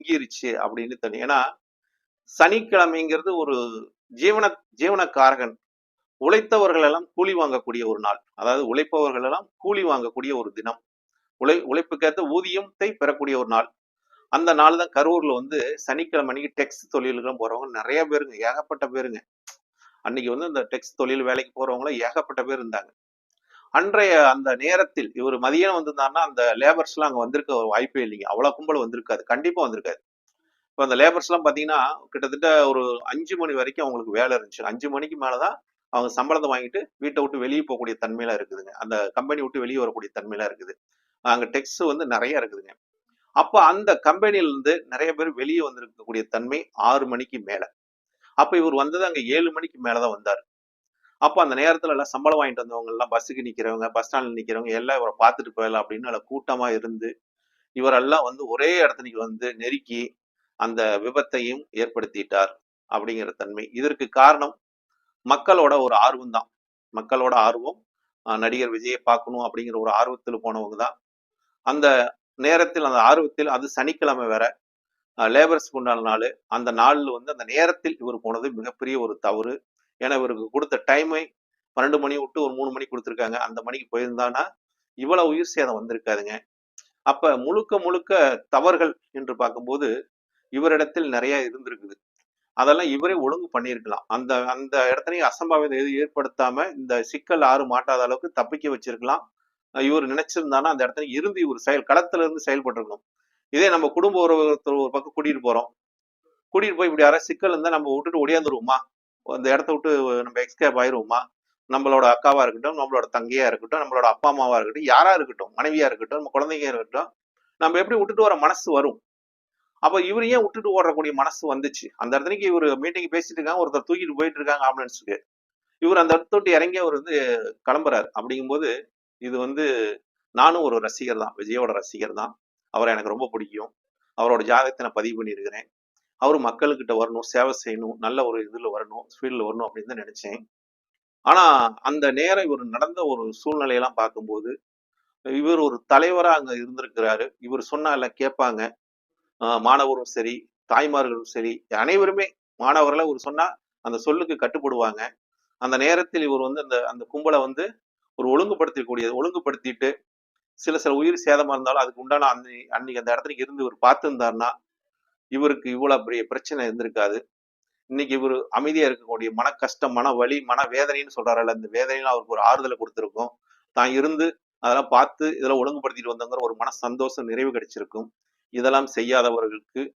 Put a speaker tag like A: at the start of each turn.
A: தங்கிருச்சு அப்படின்னு தெரியும். ஏன்னா சனிக்கிழமைங்கிறது ஒரு ஜீவன ஜீவனக்காரகன். உழைத்தவர்கள் எல்லாம் கூலி வாங்கக்கூடிய ஒரு நாள். அதாவது உழைப்பவர்கள் எல்லாம் கூலி வாங்கக்கூடிய ஒரு தினம். உழைப்புக்கேற்ற ஊதியத்தை பெறக்கூடிய ஒரு நாள். அந்த நாள் தான் கரூர்ல வந்து சனிக்கிழமை அன்னைக்கு டெக்ஸ் தொழிலுக்கு போறவங்க நிறைய பேருங்க, ஏகப்பட்ட பேருங்க. அன்னைக்கு வந்து இந்த டெக்ஸ் தொழில் வேலைக்கு போறவங்களும் ஏகப்பட்ட பேர் இருந்தாங்க. அன்றைய அந்த நேரத்தில் இவர் மதியம் வந்திருந்தாருன்னா அந்த லேபர்ஸ் எல்லாம் அங்க வந்திருக்க வாய்ப்பே இல்லைங்க. அவ்வளவு கும்பல் வந்திருக்காது, கண்டிப்பா வந்திருக்காது. இப்போ அந்த லேபர்ஸ் எல்லாம் பாத்தீங்கன்னா கிட்டத்தட்ட ஒரு 5 மணி வரைக்கும் அவங்களுக்கு வேலை இருந்துச்சு. 5 மணிக்கு மேலதான் அவங்க சம்பளத்தை வாங்கிட்டு வீட்டை விட்டு வெளியே போகக்கூடிய தன்மையில இருக்குதுங்க. அந்த கம்பெனி விட்டு வெளியே வரக்கூடிய தன்மையில இருக்குது. அங்க டெக்ஸ் வந்து நிறைய இருக்குதுங்க. அப்ப அந்த கம்பெனில இருந்து நிறைய பேர் வெளியே வந்திருக்கக்கூடிய தன்மை 6 மணிக்கு மேல. அப்ப இவர் வந்தது அங்க 7 மணிக்கு மேலதான் வந்தாரு. அப்ப அந்த நேரத்துல எல்லாம் சம்பளம் வாங்கிட்டு வந்தவங்க எல்லாம் பஸ்ஸுக்கு நிக்கிறவங்க, பஸ் ஸ்டாண்ட்ல நிக்கிறவங்க எல்லாம் இவரை பார்த்துட்டு போயிடலாம் அப்படின்னு நல்ல கூட்டமா இருந்து இவரெல்லாம் வந்து ஒரே இடத்துக்கு வந்து நெருக்கி அந்த விபத்தையும் ஏற்படுத்திட்டார் அப்படிங்கிற தன்மை. இதற்கு காரணம் மக்களோட ஒரு ஆர்வம் தான். மக்களோட ஆர்வம் நடிகர் விஜயை பார்க்கணும் அப்படிங்கிற ஒரு ஆர்வத்தில் போனவங்க தான். அந்த நேரத்தில் அந்த ஆர்வத்தில் அது சனிக்கிழமை வேற லேபர்ஸ்க்கு உண்டான நாள். அந்த நாள்ல வந்து அந்த நேரத்தில் இவர் போனது மிகப்பெரிய ஒரு தவறு. ஏன்னா இவருக்கு கொடுத்த டைமை 12 மணி விட்டு ஒரு 3 மணிக்கு கொடுத்துருக்காங்க. அந்த மணிக்கு போயிருந்தானா இவ்வளவு உயிர் சேதம் வந்திருக்காதுங்க. அப்ப முழுக்க முழுக்க தவறுகள் என்று பார்க்கும்போது இவரிடத்தில் நிறைய இருந்திருக்குது. அதெல்லாம் இவரே ஒழுங்கு பண்ணியிருக்கலாம். அந்த அந்த இடத்துலயும் அசம்பாவிதம் எதுவும் ஏற்படுத்தாம இந்த சிக்கல் யாரும் மாட்டாத அளவுக்கு தப்பிக்க வச்சிருக்கலாம். இவர் நினைச்சிருந்தானா அந்த இடத்துல இருந்து இவர் களத்துல இருந்து செயல்பட்டிருக்கணும். இதே நம்ம குடும்ப ஒருத்தர் ஒரு பக்கம் கூட்டிட்டு போறோம். கூட்டிட்டு போய் இப்படி யாராவது சிக்கல் இருந்தா நம்ம விட்டுட்டு ஒடியாந்துருவோமா? அந்த இடத்த விட்டு நம்ம எஸ்கேப் ஆயிருவோமா? நம்மளோட அக்காவா இருக்கட்டும், நம்மளோட தங்கையா இருக்கட்டும், நம்மளோட அப்பா அம்மாவா இருக்கட்டும், யாரா இருக்கட்டும், மனைவியா இருக்கட்டும், நம்ம குழந்தைங்க இருக்கட்டும், நம்ம எப்படி விட்டுட்டு வர மனசு வரும்? அப்ப இவர் ஏன் விட்டுட்டு ஓடக்கூடிய மனசு வந்துச்சு? அந்த இடத்துக்கு இவர் மீட்டிங் பேசிட்டு இருக்காங்க, ஒருத்தர் தூக்கிட்டு போயிட்டு இருக்காங்க ஆம்புலன்ஸுக்கு. இவர் அந்த இடத்த விட்டு இறங்கி அவர் வந்து கிளம்புறாரு. அப்படிங்கும்போது இது வந்து நானும் ஒரு ரசிகர் தான், விஜயோட ரசிகர் தான். அவரை எனக்கு ரொம்ப பிடிக்கும். அவரோட ஜாதகத்தை நான் பதிவு பண்ணியிருக்கிறேன். அவரு மக்களுக்கிட்ட வரணும், சேவை செய்யணும், நல்ல ஒரு இதுல வரணும், ஸ்பீட்ல வரணும் அப்படின்னு தான் நினைச்சேன். ஆனா அந்த நேரம் இவர் நடந்த ஒரு சூழ்நிலையெல்லாம் பார்க்கும்போது இவர் ஒரு தலைவரா அங்க இருந்திருக்கிறாரு. இவர் சொன்னா எல்லாம் கேட்பாங்க. மாணவரும் சரி, தாய்மார்களும் சரி, அனைவருமே மாணவர்களை ஒரு சொன்னா அந்த சொல்லுக்கு கட்டுப்படுவாங்க. அந்த நேரத்தில் இவர் வந்து அந்த அந்த கும்பலை வந்து ஒரு ஒழுங்குபடுத்திட்டு சில சில உயிர் சேதமா இருந்தாலும் அதுக்கு உண்டான அன்னைக்கு அந்த இடத்துக்கு இருந்து இவர் பார்த்திருந்தாருன்னா இவருக்கு இவ்வளவு பெரிய பிரச்சனை இருந்திருக்காது. இன்னைக்கு இவர் அமைதியா இருக்கக்கூடிய மன கஷ்டம், மன வலி, மன வேதனைன்னு சொல்றாருல்ல, இந்த வேதனையில அவருக்கு ஒரு ஆறுதலை கொடுத்திருக்கும். தான் இருந்து அதெல்லாம் பார்த்து இதெல்லாம் ஒழுங்குபடுத்திட்டு வந்தங்கிற ஒரு மன சந்தோஷம், நிறைவு கிடைச்சிருக்கும். இதெல்லாம் செய்யாதவர்களுக்கு